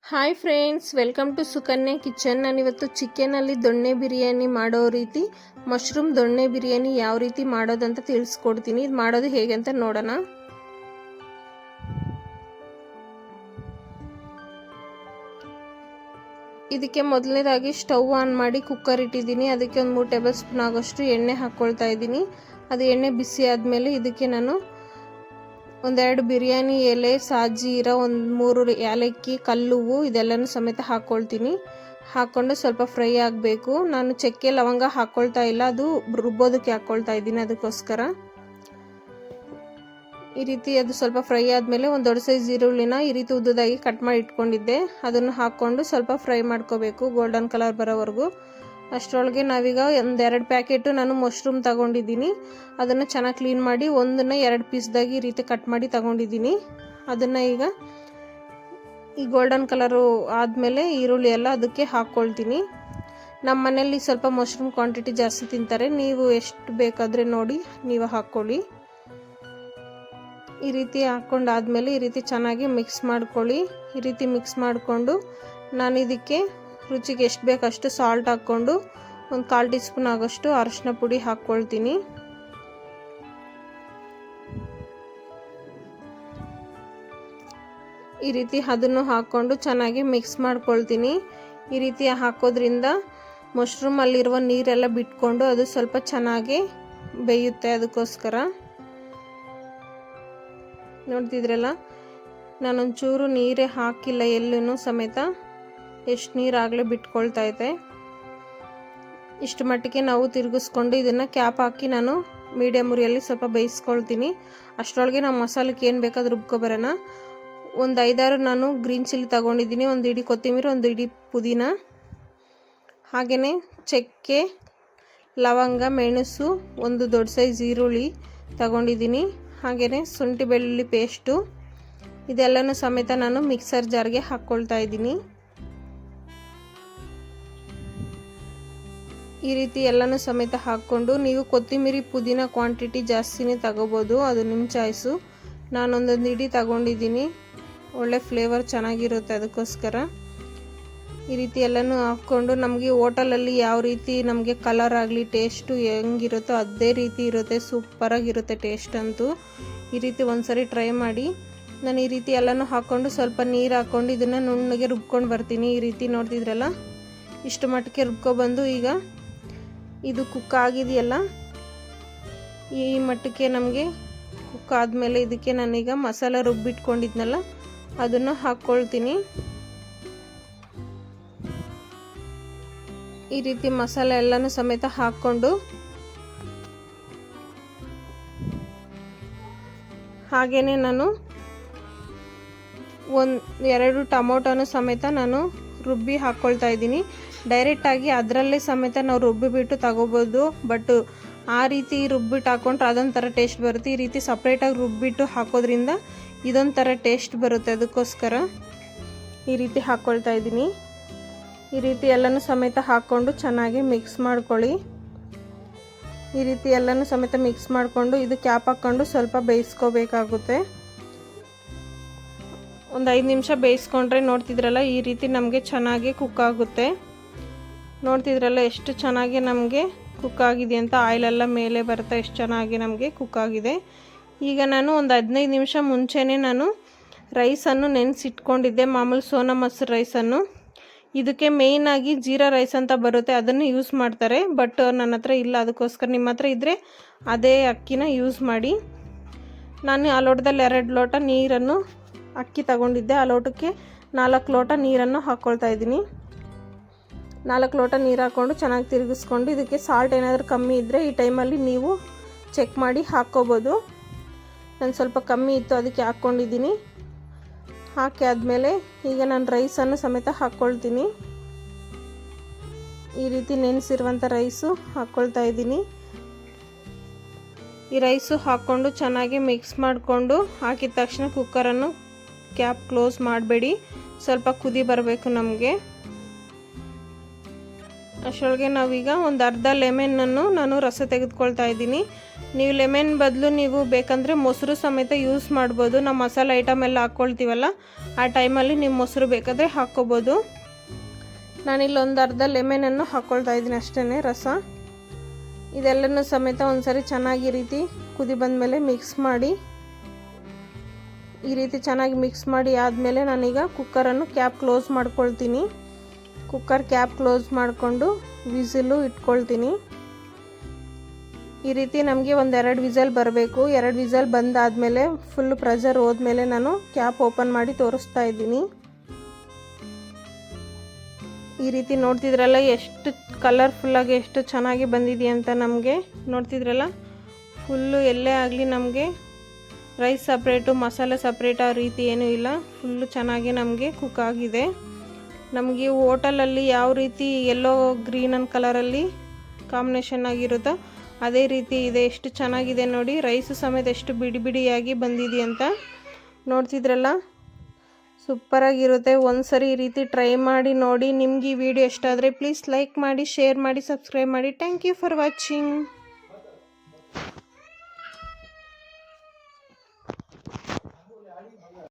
Hi friends, welcome to Sukanya kitchen. ನಾನಿವತ್ತು ಚಿಕನಲ್ಲಿ ದೊಣ್ಣೆ ಬಿರಿಯಾನಿ ಮಾಡೋ ರೀತಿ, ಮಶ್ರೂಮ್ ದೊಣ್ಣೆ ಬಿರಿಯಾನಿ ಯಾವ ರೀತಿ ಮಾಡೋದಂತ ತಿಳಿಸ್ಕೊಡ್ತೀನಿ. ಇದು ಮಾಡೋದು ಹೇಗೆ ಅಂತ ನೋಡೋಣ. ಇದಕ್ಕೆ ಮೊದಲನೇದಾಗಿ ಸ್ಟವ್ ಆನ್ ಮಾಡಿ ಕುಕ್ಕರ್ ಇಟ್ಟಿದ್ದೀನಿ. ಅದಕ್ಕೆ ಒಂದು 3 ಟೇಬಲ್ ಸ್ಪೂನ್ ಆಗೋಷ್ಟು ಎಣ್ಣೆ ಹಾಕ್ಕೊಳ್ತಾ ಇದ್ದೀನಿ. ಅದು ಎಣ್ಣೆ ಬಿಸಿ ಆದಮೇಲೆ ಇದಕ್ಕೆ ನಾನು ಒಂದೆರಡು ಬಿರಿಯಾನಿ ಎಲೆ, ಸಾಜೀರ, 3 ಏಲಕ್ಕಿ, ಕಲ್ಲುವು ಇದೆಲ್ಲನೂ ಸಮೇತ ಹಾಕ್ಕೊಳ್ತೀನಿ. ಹಾಕ್ಕೊಂಡು ಸ್ವಲ್ಪ ಫ್ರೈ ಆಗಬೇಕು. ನಾನು ಚಕ್ಕೆ ಲವಂಗ ಹಾಕ್ಕೊಳ್ತಾ ಇಲ್ಲ, ಅದು ರುಬ್ಬೋದಕ್ಕೆ ಹಾಕ್ಕೊಳ್ತಾ ಇದ್ದೀನಿ. ಅದಕ್ಕೋಸ್ಕರ ಈ ರೀತಿ ಅದು ಸ್ವಲ್ಪ ಫ್ರೈ ಆದಮೇಲೆ ಒಂದು ದೊಡ್ಡ ಸೈಜ್ ಈರುಳ್ಳಿನ ಈ ರೀತಿ ಉದ್ದದಾಗಿ ಕಟ್ ಮಾಡಿ ಇಟ್ಕೊಂಡಿದ್ದೆ, ಅದನ್ನು ಹಾಕ್ಕೊಂಡು ಸ್ವಲ್ಪ ಫ್ರೈ ಮಾಡ್ಕೋಬೇಕು ಗೋಲ್ಡನ್ ಕಲರ್ ಬರೋವರೆಗೂ. ಅಷ್ಟರೊಳಗೆ ನಾವೀಗ 1-2 ಪ್ಯಾಕೆಟು ನಾನು ಮಶ್ರೂಮ್ ತಗೊಂಡಿದ್ದೀನಿ. ಅದನ್ನು ಚೆನ್ನಾಗಿ ಕ್ಲೀನ್ ಮಾಡಿ ಒಂದನ್ನು 2 ಪೀಸ್ದಾಗಿ ಈ ರೀತಿ ಕಟ್ ಮಾಡಿ ತಗೊಂಡಿದ್ದೀನಿ. ಅದನ್ನು ಈಗ ಈ ಗೋಲ್ಡನ್ ಕಲರು ಆದಮೇಲೆ ಈರುಳ್ಳಿ ಎಲ್ಲ ಅದಕ್ಕೆ ಹಾಕ್ಕೊಳ್ತೀನಿ. ನಮ್ಮ ಮನೇಲಿ ಸ್ವಲ್ಪ ಮಶ್ರೂಮ್ ಕ್ವಾಂಟಿಟಿ ಜಾಸ್ತಿ ತಿಂತಾರೆ, ನೀವು ಎಷ್ಟು ಬೇಕಾದರೆ ನೋಡಿ ನೀವು ಹಾಕ್ಕೊಳ್ಳಿ. ಈ ರೀತಿ ಹಾಕ್ಕೊಂಡಾದ್ಮೇಲೆ ಈ ರೀತಿ ಚೆನ್ನಾಗಿ ಮಿಕ್ಸ್ ಮಾಡ್ಕೊಳ್ಳಿ. ಈ ರೀತಿ ಮಿಕ್ಸ್ ಮಾಡಿಕೊಂಡು ನಾನು ಇದಕ್ಕೆ ರುಚಿಗೆ ಎಷ್ಟು ಬೇಕಷ್ಟು ಸಾಲ್ಟ್ ಹಾಕ್ಕೊಂಡು ಒಂದು 1/4 ಟೀ ಸ್ಪೂನ್ ಆಗೋಷ್ಟು ಅರಿಶಿನ ಪುಡಿ ಹಾಕ್ಕೊಳ್ತೀನಿ. ಈ ರೀತಿ ಅದನ್ನು ಹಾಕ್ಕೊಂಡು ಚೆನ್ನಾಗಿ ಮಿಕ್ಸ್ ಮಾಡ್ಕೊಳ್ತೀನಿ. ಈ ರೀತಿ ಹಾಕೋದ್ರಿಂದ ಮಶ್ರೂಮಲ್ಲಿರುವ ನೀರೆಲ್ಲ ಬಿಟ್ಕೊಂಡು ಅದು ಸ್ವಲ್ಪ ಚೆನ್ನಾಗಿ ಬೇಯುತ್ತೆ. ಅದಕ್ಕೋಸ್ಕರ ನೋಡ್ತಿದ್ರಲ್ಲ, ನಾನೊಂಚೂರು ನೀರೇ ಹಾಕಿಲ್ಲ ಎಲ್ಲೂ ಸಮೇತ, ಎಷ್ಟು ನೀರಾಗಲೇ ಬಿಟ್ಕೊಳ್ತಾ ಇದೆ. ಇಷ್ಟು ಮಟ್ಟಿಗೆ ನಾವು ತಿರುಗಿಸ್ಕೊಂಡು ಇದನ್ನು ಕ್ಯಾಪ್ ಹಾಕಿ ನಾನು ಮೀಡಿಯಮ್ ಉರಿಯಲ್ಲಿ ಸ್ವಲ್ಪ ಬೇಯಿಸ್ಕೊಳ್ತೀನಿ. ಅಷ್ಟರೊಳಗೆ ನಾವು ಮಸಾಲಕ್ಕೆ ಏನು ಬೇಕಾದ್ರೂ ರುಬ್ಕೊಬರೋಣ. ಒಂದು 5-6 ನಾನು ಗ್ರೀನ್ ಚಿಲ್ಲಿ ತೊಗೊಂಡಿದ್ದೀನಿ, ಒಂದು ಇಡೀ ಕೊತ್ತಂಬರಿ, ಒಂದು ಇಡೀ ಪುದೀನ, ಹಾಗೆಯೇ ಚಕ್ಕೆ, ಲವಂಗ, ಮೆಣಸು, ಒಂದು ದೊಡ್ಡ ಸೈಜ್ ಈರುಳ್ಳಿ ತಗೊಂಡಿದ್ದೀನಿ, ಹಾಗೆಯೇ ಶುಂಠಿ ಬೆಳ್ಳುಳ್ಳಿ ಪೇಸ್ಟು ಇದೆಲ್ಲನೂ ಸಮೇತ ನಾನು ಮಿಕ್ಸರ್ ಜಾರ್ಗೆ ಹಾಕ್ಕೊಳ್ತಾ ಇದ್ದೀನಿ. ಈ ರೀತಿ ಎಲ್ಲನೂ ಸಮೇತ ಹಾಕ್ಕೊಂಡು ನೀವು ಕೊತ್ತಂಬರಿ ಪುದೀನ ಕ್ವಾಂಟಿಟಿ ಜಾಸ್ತಿನೇ ತಗೋಬೋದು, ಅದು ನಿಮ್ಮ ಚಾಯ್ಸು. ನಾನೊಂದೊಂದು ಇಡೀ ತಗೊಂಡಿದ್ದೀನಿ, ಒಳ್ಳೆ ಫ್ಲೇವರ್ ಚೆನ್ನಾಗಿರುತ್ತೆ. ಅದಕ್ಕೋಸ್ಕರ ಈ ರೀತಿ ಎಲ್ಲನೂ ಹಾಕ್ಕೊಂಡು ನಮಗೆ ಹೋಟೆಲಲ್ಲಿ ಯಾವ ರೀತಿ ನಮಗೆ ಕಲರ್ ಆಗಲಿ ಟೇಸ್ಟು ಹೆಂಗಿರುತ್ತೋ ಅದೇ ರೀತಿ ಇರುತ್ತೆ, ಸೂಪರಾಗಿರುತ್ತೆ ಟೇಸ್ಟ್ ಅಂತೂ. ಈ ರೀತಿ ಒಂದ್ಸರಿ ಟ್ರೈ ಮಾಡಿ. ನಾನು ಈ ರೀತಿ ಎಲ್ಲನೂ ಹಾಕ್ಕೊಂಡು ಸ್ವಲ್ಪ ನೀರು ಹಾಕ್ಕೊಂಡು ಇದನ್ನು ನುಣ್ಣಗೆ ರುಬ್ಕೊಂಡು ಬರ್ತೀನಿ. ಈ ರೀತಿ ನೋಡ್ತಿದ್ರಲ್ಲ, ಇಷ್ಟು ಮಟ್ಟಿಗೆ ರುಬ್ಕೊಬಂದು ಈಗ ಇದು ಕುಕ್ ಆಗಿದೆಯಲ್ಲ, ಈ ಮಟ್ಟಕ್ಕೆ ನಮಗೆ ಕುಕ್ ಆದಮೇಲೆ ಇದಕ್ಕೆ ನಾನೀಗ ಮಸಾಲ ರುಬ್ಬಿಟ್ಕೊಂಡಿದ್ನಲ್ಲ ಅದನ್ನು ಹಾಕ್ಕೊಳ್ತೀನಿ. ಈ ರೀತಿ ಮಸಾಲೆ ಎಲ್ಲನೂ ಸಮೇತ ಹಾಕ್ಕೊಂಡು ಹಾಗೆಯೇ ನಾನು 1-2 ಟೊಮೊಟೊನು ಸಮೇತ ನಾನು ರುಬ್ಬಿ ಹಾಕ್ಕೊಳ್ತಾ ಇದ್ದೀನಿ. ಡೈರೆಕ್ಟಾಗಿ ಅದರಲ್ಲೇ ಸಮೇತ ನಾವು ರುಬ್ಬಿಬಿಟ್ಟು ತಗೋಬೋದು, ಬಟ್ ಆ ರೀತಿ ರುಬ್ಬಿಟ್ಟು ಹಾಕ್ಕೊಂಡ್ರೆ ಅದೊಂಥರ ಟೇಸ್ಟ್ ಬರುತ್ತೆ. ಈ ರೀತಿ ಸಪ್ರೇಟಾಗಿ ರುಬ್ಬಿಟ್ಟು ಹಾಕೋದ್ರಿಂದ ಇದೊಂಥರ ಟೇಸ್ಟ್ ಬರುತ್ತೆ. ಅದಕ್ಕೋಸ್ಕರ ಈ ರೀತಿ ಹಾಕ್ಕೊಳ್ತಾ ಇದ್ದೀನಿ. ಈ ರೀತಿ ಎಲ್ಲನೂ ಸಮೇತ ಹಾಕ್ಕೊಂಡು ಚೆನ್ನಾಗಿ ಮಿಕ್ಸ್ ಮಾಡ್ಕೊಳ್ಳಿ. ಈ ರೀತಿ ಎಲ್ಲನೂ ಸಮೇತ ಮಿಕ್ಸ್ ಮಾಡಿಕೊಂಡು ಇದು ಕ್ಯಾಪ್ ಹಾಕ್ಕೊಂಡು ಸ್ವಲ್ಪ ಬೇಯಿಸ್ಕೋಬೇಕಾಗುತ್ತೆ. ಒಂದು 5 ನಿಮಿಷ ಬೇಯಿಸ್ಕೊಂಡ್ರೆ ನೋಡ್ತಿದ್ರಲ್ಲ ಈ ರೀತಿ ನಮಗೆ ಚೆನ್ನಾಗಿ ಕುಕ್ ಆಗುತ್ತೆ. ನೋಡ್ತಿದ್ರಲ್ಲ ಎಷ್ಟು ಚೆನ್ನಾಗಿ ನಮಗೆ ಕುಕ್ ಆಗಿದೆ ಅಂತ, ಆಯಿಲೆಲ್ಲ ಮೇಲೆ ಬರ್ತಾ ಎಷ್ಟು ಚೆನ್ನಾಗಿ ನಮಗೆ ಕುಕ್ ಆಗಿದೆ. ಈಗ ನಾನು ಒಂದು 15 ನಿಮಿಷ ಮುಂಚೆನೇ ನಾನು ರೈಸನ್ನು ನೆನೆಸಿಟ್ಕೊಂಡಿದ್ದೆ, ಮಾಮೂಲು ಸೋನಾ ಮಸೂರಿ ರೈಸನ್ನು. ಇದಕ್ಕೆ ಮೇಯ್ನಾಗಿ ಜೀರಾ ರೈಸ್ ಅಂತ ಬರುತ್ತೆ, ಅದನ್ನು ಯೂಸ್ ಮಾಡ್ತಾರೆ, ಬಟ್ ನನ್ನ ಹತ್ರ ಇಲ್ಲ. ಅದಕ್ಕೋಸ್ಕರ ನಿಮ್ಮ ಹತ್ರ ಇದ್ದರೆ ಅದೇ ಅಕ್ಕಿನ ಯೂಸ್ ಮಾಡಿ. ನಾನು ಆ ಲೋಟದಲ್ಲಿ 2 ಲೋಟ ನೀರನ್ನು ಅಕ್ಕಿ ತಗೊಂಡಿದ್ದೆ, ಆ ಲೋಟಕ್ಕೆ 4 ಲೋಟ ನೀರನ್ನು ಹಾಕ್ಕೊಳ್ತಾ ಇದ್ದೀನಿ. 4 ಲೋಟ ನೀರು ಹಾಕ್ಕೊಂಡು ಚೆನ್ನಾಗಿ ತಿರುಗಿಸ್ಕೊಂಡು ಇದಕ್ಕೆ ಸಾಲ್ಟ್ ಏನಾದರೂ ಕಮ್ಮಿ ಇದ್ದರೆ ಈ ಟೈಮಲ್ಲಿ ನೀವು ಚೆಕ್ ಮಾಡಿ ಹಾಕ್ಕೋಬೋದು. ನಾನು ಸ್ವಲ್ಪ ಕಮ್ಮಿ ಇತ್ತು ಅದಕ್ಕೆ ಹಾಕ್ಕೊಂಡಿದ್ದೀನಿ. ಹಾಕಿ ಆದಮೇಲೆ ಈಗ ನಾನು ರೈಸನ್ನು ಸಮೇತ ಹಾಕ್ಕೊಳ್ತೀನಿ. ಈ ರೀತಿ ನೆನೆಸಿರುವಂಥ ರೈಸು ಹಾಕ್ಕೊಳ್ತಾ ಇದ್ದೀನಿ. ಈ ರೈಸು ಹಾಕ್ಕೊಂಡು ಚೆನ್ನಾಗಿ ಮಿಕ್ಸ್ ಮಾಡಿಕೊಂಡು ಹಾಕಿದ ತಕ್ಷಣ ಕುಕ್ಕರನ್ನು ಕ್ಯಾಪ್ ಕ್ಲೋಸ್ ಮಾಡಬೇಡಿ, ಸ್ವಲ್ಪ ಕುದಿ ಬರಬೇಕು ನಮಗೆ. ಅಷ್ಟರೊಳಗೆ ನಾವೀಗ ಒಂದು ಅರ್ಧ ಲೆಮನ್ನನ್ನು ನಾನು ರಸ ತೆಗೆದುಕೊಳ್ತಾ ಇದ್ದೀನಿ. ನೀವು ಲೆಮನ್ ಬದಲು ನೀವು ಬೇಕಂದರೆ ಮೊಸರು ಸಮೇತ ಯೂಸ್ ಮಾಡ್ಬೋದು. ನಾವು ಮಸಾಲೆ ಐಟಮ್ ಎಲ್ಲ ಹಾಕ್ಕೊಳ್ತೀವಲ್ಲ ಆ ಟೈಮಲ್ಲಿ ನೀವು ಮೊಸರು ಬೇಕಾದರೆ ಹಾಕ್ಕೋಬೋದು. ನಾನಿಲ್ಲಿ ಒಂದು ಅರ್ಧ ಲೆಮನನ್ನು ಹಾಕ್ಕೊಳ್ತಾ ಇದ್ದೀನಿ ಅಷ್ಟೇ ರಸ. ಇದೆಲ್ಲನೂ ಸಮೇತ ಒಂದ್ಸರಿ ಚೆನ್ನಾಗಿ ಈ ರೀತಿ ಕುದಿ ಬಂದಮೇಲೆ ಮಿಕ್ಸ್ ಮಾಡಿ, ಈ ರೀತಿ ಚೆನ್ನಾಗಿ ಮಿಕ್ಸ್ ಮಾಡಿ ಆದಮೇಲೆ ನಾನೀಗ ಕುಕ್ಕರನ್ನು ಕ್ಯಾಪ್ ಕ್ಲೋಸ್ ಮಾಡ್ಕೊಳ್ತೀನಿ. ಕುಕ್ಕರ್ ಕ್ಯಾಪ್ ಕ್ಲೋಸ್ ಮಾಡಿಕೊಂಡು ವಿಸಿಲು ಇಟ್ಕೊಳ್ತೀನಿ. ಈ ರೀತಿ ನಮಗೆ ಒಂದೆರಡು ವಿಸಲ್ ಬರಬೇಕು. 2 ವಿಸಲ್ ಬಂದಾದಮೇಲೆ ಫುಲ್ ಪ್ರೆಷರ್ ಹೋದ್ಮೇಲೆ ನಾನು ಕ್ಯಾಪ್ ಓಪನ್ ಮಾಡಿ ತೋರಿಸ್ತಾ ಇದ್ದೀನಿ. ಈ ರೀತಿ ನೋಡ್ತಿದ್ರಲ್ಲ ಎಷ್ಟು ಕಲರ್ಫುಲ್ಲಾಗಿ ಎಷ್ಟು ಚೆನ್ನಾಗಿ ಬಂದಿದೆ ಅಂತ. ನಮಗೆ ನೋಡ್ತಿದ್ರಲ್ಲ ಫುಲ್ಲು ಎಲ್ಲೇ ಆಗಲಿ ನಮಗೆ ರೈಸ್ ಸಪ್ರೇಟು ಮಸಾಲೆ ಸಪ್ರೇಟ್ ಆ ರೀತಿ ಏನೂ ಇಲ್ಲ. ಫುಲ್ಲು ಚೆನ್ನಾಗಿ ನಮಗೆ ಕುಕ್ ಆಗಿದೆ. ನಮಗೆ ಹೋಟೆಲಲ್ಲಿ ಯಾವ ರೀತಿ ಎಲ್ಲೋ ಗ್ರೀನ್ ಅಂಡ್ ಕಲರಲ್ಲಿ ಕಾಂಬಿನೇಷನ್ ಆಗಿರುತ್ತೋ ಅದೇ ರೀತಿ ಇದೆ. ಎಷ್ಟು ಚೆನ್ನಾಗಿದೆ ನೋಡಿ. ರೈಸು ಸಮೇತ ಎಷ್ಟು ಬಿಡಿ ಬಿಡಿಯಾಗಿ ಬಂದಿದೆ ಅಂತ ನೋಡ್ತಿದ್ರಲ್ಲ, ಸೂಪರಾಗಿರುತ್ತೆ. ಒಂದ್ಸರಿ ಈ ರೀತಿ ಟ್ರೈ ಮಾಡಿ ನೋಡಿ. ನಿಮ್ಗೆ ಈ ವಿಡಿಯೋ ಇಷ್ಟ ಆದರೆ ಪ್ಲೀಸ್ ಲೈಕ್ ಮಾಡಿ, ಶೇರ್ ಮಾಡಿ, ಸಬ್ಸ್ಕ್ರೈಬ್ ಮಾಡಿ. Thank you for watching.